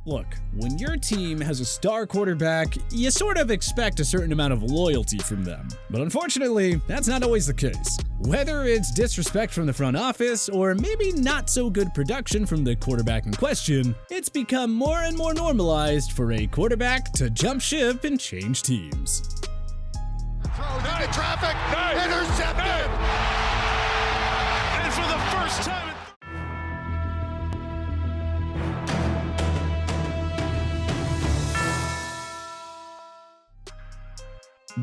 Look, when your team has a star quarterback, you sort of expect a certain amount of loyalty from them. But unfortunately, that's not always the case. Whether it's disrespect from the front office or maybe not so good production from the quarterback in question, it's become more and more normalized for a quarterback to jump ship and change teams. Throws into traffic, intercepted! And for the first time...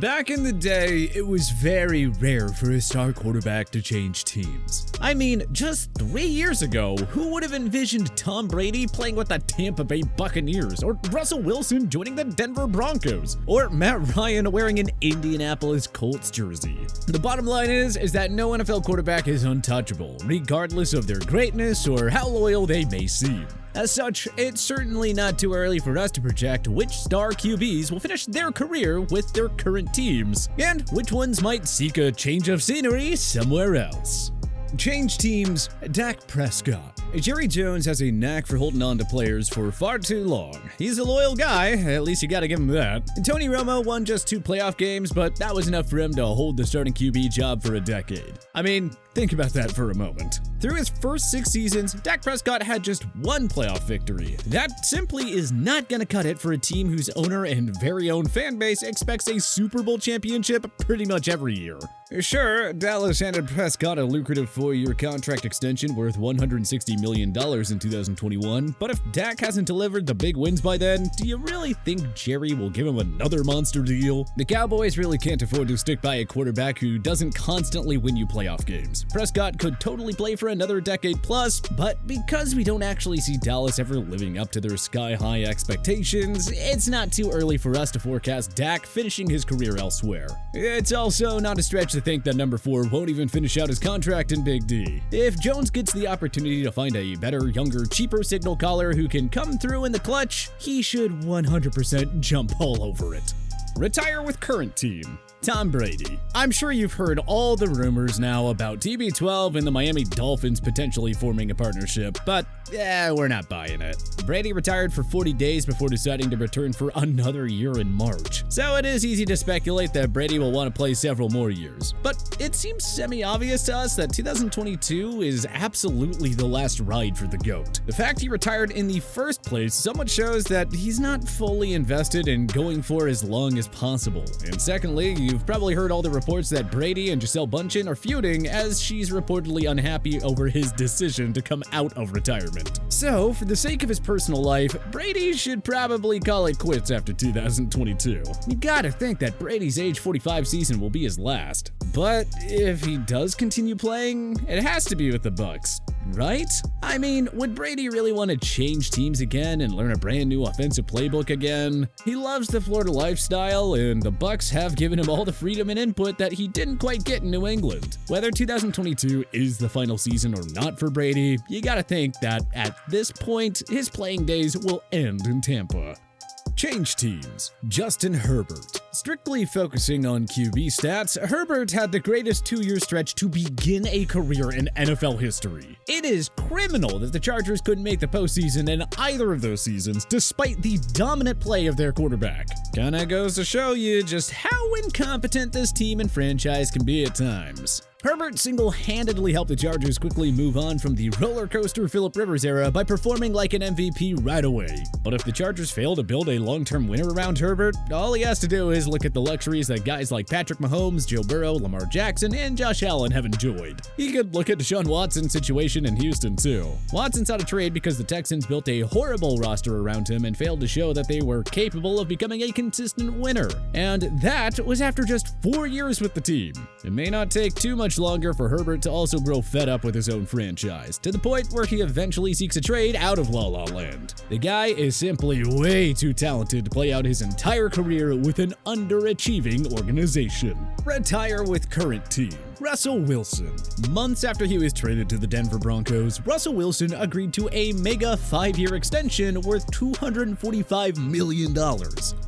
Back in the day, it was very rare for a star quarterback to change teams. I mean, just 3 years ago, who would have envisioned Tom Brady playing with the Tampa Bay Buccaneers, or Russell Wilson joining the Denver Broncos, or Matt Ryan wearing an Indianapolis Colts jersey? The bottom line is that no NFL quarterback is untouchable, regardless of their greatness or how loyal they may seem. As such, it's certainly not too early for us to project which star QBs will finish their career with their current teams, and which ones might seek a change of scenery somewhere else. Change teams, Dak Prescott. Jerry Jones has a knack for holding on to players for far too long. He's a loyal guy, at least you gotta give him that. And Tony Romo won just 2 playoff games, but that was enough for him to hold the starting QB job for a decade. I mean, think about that for a moment. Through his first 6 seasons, Dak Prescott had just 1 playoff victory. That simply is not gonna cut it for a team whose owner and very own fan base expects a Super Bowl championship pretty much every year. Sure, Dallas handed Prescott a lucrative 4-year contract extension worth $160 million in 2021, but if Dak hasn't delivered the big wins by then, do you really think Jerry will give him another monster deal? The Cowboys really can't afford to stick by a quarterback who doesn't constantly win you playoff games. Prescott could totally play for another decade plus, but because we don't actually see Dallas ever living up to their sky-high expectations, it's not too early for us to forecast Dak finishing his career elsewhere. It's also not a stretch to think that number 4 won't even finish out his contract in Big D. If Jones gets the opportunity to find a better, younger, cheaper signal caller who can come through in the clutch, he should 100% jump all over it. Retire with current team. Tom Brady. I'm sure you've heard all the rumors now about TB12 and the Miami Dolphins potentially forming a partnership, but we're not buying it. Brady retired for 40 days before deciding to return for another year in March, so it is easy to speculate that Brady will want to play several more years. But it seems semi-obvious to us that 2022 is absolutely the last ride for the GOAT. The fact he retired in the first place somewhat shows that he's not fully invested in going for as long as possible. And secondly, you've probably heard all the reports that Brady and Gisele Bündchen are feuding, as she's reportedly unhappy over his decision to come out of retirement. So, for the sake of his personal life, Brady should probably call it quits after 2022. You gotta think that Brady's age 45 season will be his last. But if he does continue playing, it has to be with the Bucs, right? I mean, would Brady really want to change teams again and learn a brand new offensive playbook again? He loves the Florida lifestyle, and the Bucs have given him all the freedom and input that he didn't quite get in New England. Whether 2022 is the final season or not for Brady, you gotta think that at this point, his playing days will end in Tampa. Change teams. Justin Herbert. Strictly focusing on QB stats, Herbert had the greatest 2-year stretch to begin a career in NFL history. It is criminal that the Chargers couldn't make the postseason in either of those seasons, despite the dominant play of their quarterback. Kinda goes to show you just how incompetent this team and franchise can be at times. Herbert single-handedly helped the Chargers quickly move on from the roller coaster Phillip Rivers era by performing like an MVP right away. But if the Chargers fail to build a long-term winner around Herbert, all he has to do is look at the luxuries that guys like Patrick Mahomes, Joe Burrow, Lamar Jackson, and Josh Allen have enjoyed. He could look at Deshaun Watson's situation in Houston too. Watson sought a trade because the Texans built a horrible roster around him and failed to show that they were capable of becoming a consistent winner. And that was after just 4 years with the team. It may not take too much longer for Herbert to also grow fed up with his own franchise, to the point where he eventually seeks a trade out of La La Land. The guy is simply way too talented to play out his entire career with an underachieving organization. Retire with current team. Russell Wilson. Months after he was traded to the Denver Broncos, Russell Wilson agreed to a mega 5-year extension worth $245 million.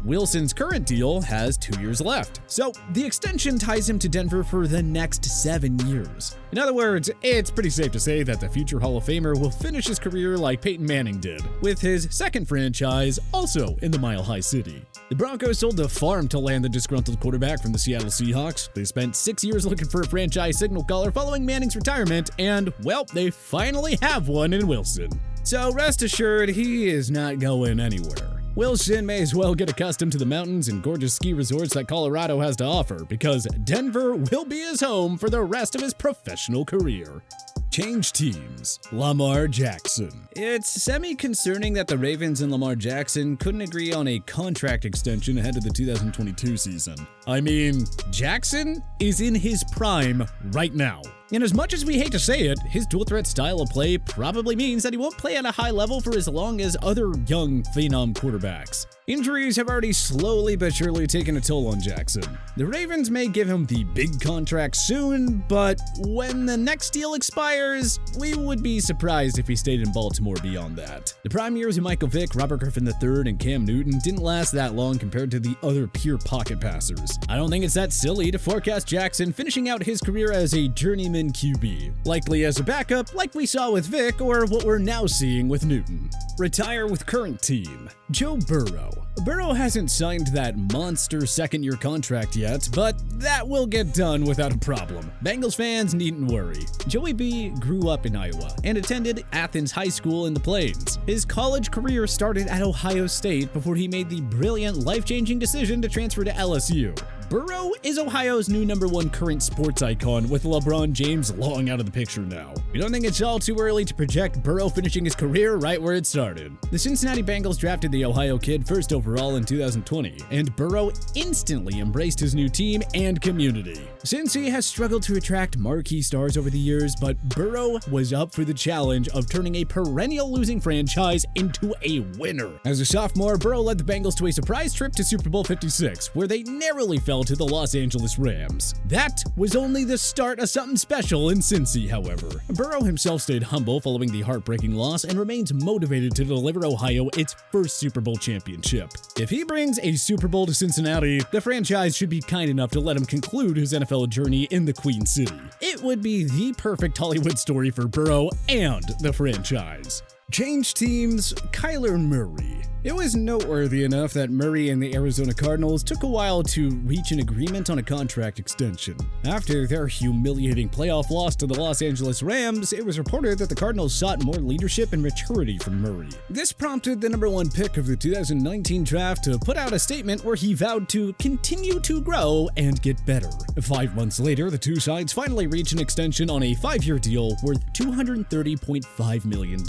Wilson's current deal has 2 years left, so the extension ties him to Denver for the next 7 years. In other words, it's pretty safe to say that the future Hall of Famer will finish his career like Peyton Manning did, with his second franchise also in the Mile High City. The Broncos sold the farm to land the disgruntled quarterback from the Seattle Seahawks. They spent 6 years looking for a franchise signal caller following Manning's retirement, and, well, they finally have one in Wilson. So rest assured, he is not going anywhere. Wilson may as well get accustomed to the mountains and gorgeous ski resorts that Colorado has to offer, because Denver will be his home for the rest of his professional career. Change teams. Lamar Jackson. It's semi-concerning that the Ravens and Lamar Jackson couldn't agree on a contract extension ahead of the 2022 season. I mean, Jackson is in his prime right now. And as much as we hate to say it, his dual-threat style of play probably means that he won't play at a high level for as long as other young phenom quarterbacks. Injuries have already slowly but surely taken a toll on Jackson. The Ravens may give him the big contract soon, but when the next deal expires, we would be surprised if he stayed in Baltimore beyond that. The prime years of Michael Vick, Robert Griffin III, and Cam Newton didn't last that long compared to the other pure pocket passers. I don't think it's that silly to forecast Jackson finishing out his career as a journeyman QB, likely as a backup like we saw with Vick or what we're now seeing with Newton. Retire with current team. Joe Burrow. Burrow hasn't signed that monster second-year contract yet, but that will get done without a problem. Bengals fans needn't worry. Joey B grew up in Iowa and attended Athens High School in the Plains. His college career started at Ohio State before he made the brilliant, life-changing decision to transfer to LSU. Burrow is Ohio's new #1 current sports icon, with LeBron James long out of the picture now. We don't think it's all too early to project Burrow finishing his career right where it started. The Cincinnati Bengals drafted the Ohio kid first overall in 2020, and Burrow instantly embraced his new team and community. Cincy has struggled to attract marquee stars over the years, but Burrow was up for the challenge of turning a perennial losing franchise into a winner. As a sophomore, Burrow led the Bengals to a surprise trip to Super Bowl 56, where they narrowly fell to the Los Angeles Rams. That was only the start of something special in Cincy, however. Burrow himself stayed humble following the heartbreaking loss and remains motivated to deliver Ohio its first Super Bowl championship. If he brings a Super Bowl to Cincinnati, the franchise should be kind enough to let him conclude his NFL journey in the Queen City. It would be the perfect Hollywood story for Burrow and the franchise. Change teams. Kyler Murray. It was noteworthy enough that Murray and the Arizona Cardinals took a while to reach an agreement on a contract extension. After their humiliating playoff loss to the Los Angeles Rams, it was reported that the Cardinals sought more leadership and maturity from Murray. This prompted the #1 pick of the 2019 draft to put out a statement where he vowed to continue to grow and get better. 5 months later, the two sides finally reached an extension on a 5-year deal worth $230.5 million.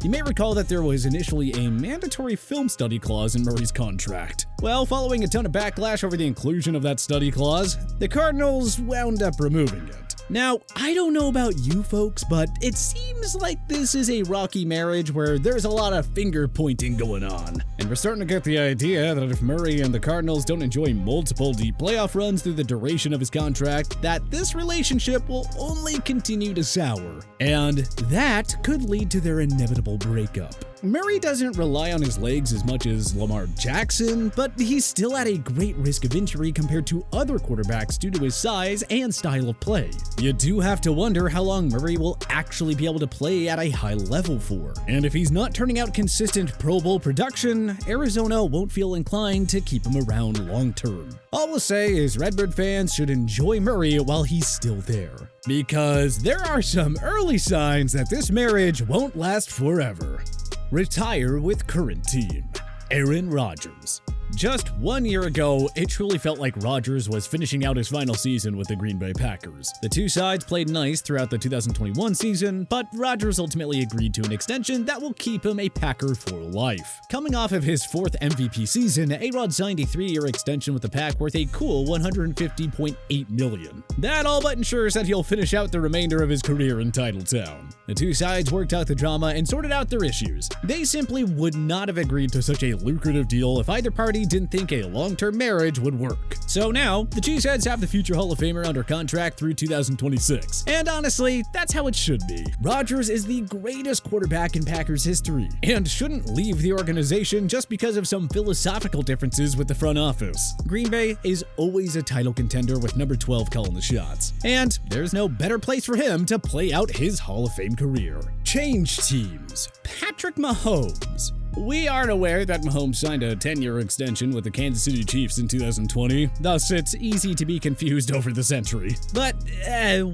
You may recall that there was initially a mandatory film study clause in Murray's contract. Well, following a ton of backlash over the inclusion of that study clause, the Cardinals wound up removing it. Now, I don't know about you folks, but it seems like this is a rocky marriage where there's a lot of finger pointing going on. And we're starting to get the idea that if Murray and the Cardinals don't enjoy multiple deep playoff runs through the duration of his contract, that this relationship will only continue to sour. And that could lead to their inevitable breakup. Murray doesn't rely on his legs as much as Lamar Jackson, but he's still at a great risk of injury compared to other quarterbacks due to his size and style of play. You do have to wonder how long Murray will actually be able to play at a high level for. And if he's not turning out consistent Pro Bowl production, Arizona won't feel inclined to keep him around long term. All we'll say is Redbird fans should enjoy Murray while he's still there, because there are some early signs that this marriage won't last forever. Retire with current team. Aaron Rodgers. Just 1 year ago, it truly felt like Rodgers was finishing out his final season with the Green Bay Packers. The two sides played nice throughout the 2021 season, but Rodgers ultimately agreed to an extension that will keep him a Packer for life. Coming off of his 4th MVP season, A-Rod signed a 3-year extension with the Pack worth a cool $150.8 million. That all but ensures that he'll finish out the remainder of his career in Titletown. The two sides worked out the drama and sorted out their issues. They simply would not have agreed to such a lucrative deal if either party clearly didn't think a long-term marriage would work. So now, the Cheeseheads have the future Hall of Famer under contract through 2026. And honestly, that's how it should be. Rodgers is the greatest quarterback in Packers history, and shouldn't leave the organization just because of some philosophical differences with the front office. Green Bay is always a title contender with number 12 calling the shots, and there's no better place for him to play out his Hall of Fame career. Change teams. Patrick Mahomes. We aren't aware that Mahomes signed a 10-year extension with the Kansas City Chiefs in 2020, thus it's easy to be confused over the century. But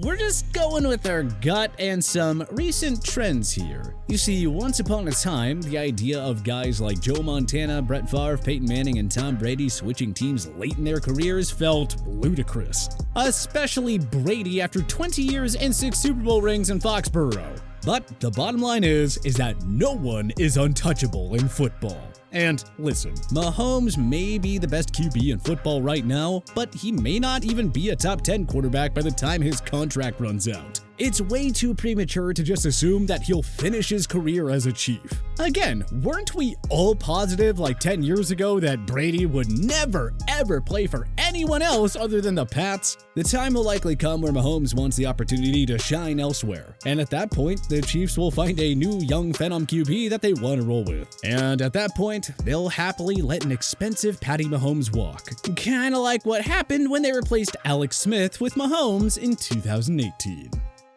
we're just going with our gut and some recent trends here. You see, once upon a time, the idea of guys like Joe Montana, Brett Favre, Peyton Manning, and Tom Brady switching teams late in their careers felt ludicrous. Especially Brady after 20 years and 6 Super Bowl rings in Foxborough. But the bottom line is that no one is untouchable in football. And listen, Mahomes may be the best QB in football right now, but he may not even be a top 10 quarterback by the time his contract runs out. It's way too premature to just assume that he'll finish his career as a Chief. Again, weren't we all positive like 10 years ago that Brady would never ever play for anyone else other than the Pats? The time will likely come where Mahomes wants the opportunity to shine elsewhere, and at that point, the Chiefs will find a new young phenom QB that they want to roll with. And at that point, they'll happily let an expensive Patty Mahomes walk. Kinda like what happened when they replaced Alex Smith with Mahomes in 2018.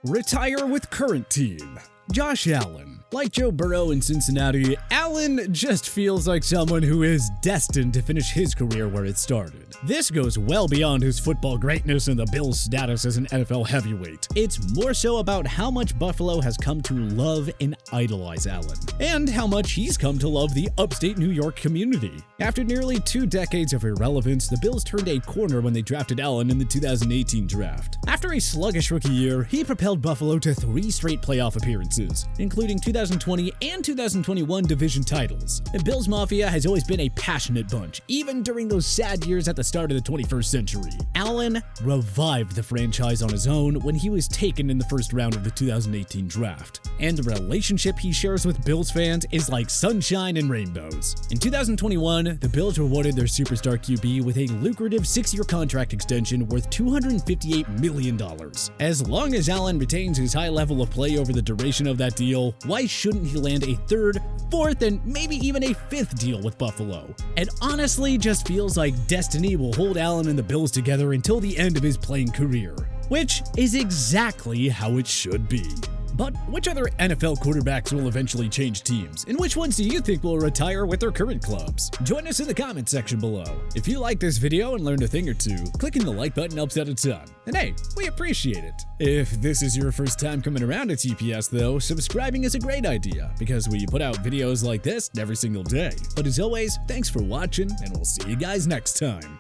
Retire with current team. Josh Allen. Like Joe Burrow in Cincinnati, Allen just feels like someone who is destined to finish his career where it started. This goes well beyond his football greatness and the Bills' status as an NFL heavyweight. It's more so about how much Buffalo has come to love and idolize Allen, and how much he's come to love the upstate New York community. After nearly 2 decades of irrelevance, the Bills turned a corner when they drafted Allen in the 2018 draft. After a sluggish rookie year, he propelled Buffalo to 3 straight playoff appearances, including 2020 and 2021 division titles. The Bills Mafia has always been a passionate bunch, even during those sad years at the start of the 21st century. Allen revived the franchise on his own when he was taken in the first round of the 2018 draft, and the relationship he shares with Bills fans is like sunshine and rainbows. In 2021, the Bills rewarded their superstar QB with a lucrative 6-year contract extension worth $258 million. As long as Allen retains his high level of play over the duration of that deal, why shouldn't he land a 3rd, 4th, and maybe even a 5th deal with Buffalo? It honestly just feels like destiny will hold Allen and the Bills together until the end of his playing career, which is exactly how it should be. But which other NFL quarterbacks will eventually change teams, and which ones do you think will retire with their current clubs? Join us in the comment section below. If you liked this video and learned a thing or two, clicking the like button helps out a ton. And hey, we appreciate it. If this is your first time coming around to TPS though, subscribing is a great idea, because we put out videos like this every single day. But as always, thanks for watching, and we'll see you guys next time.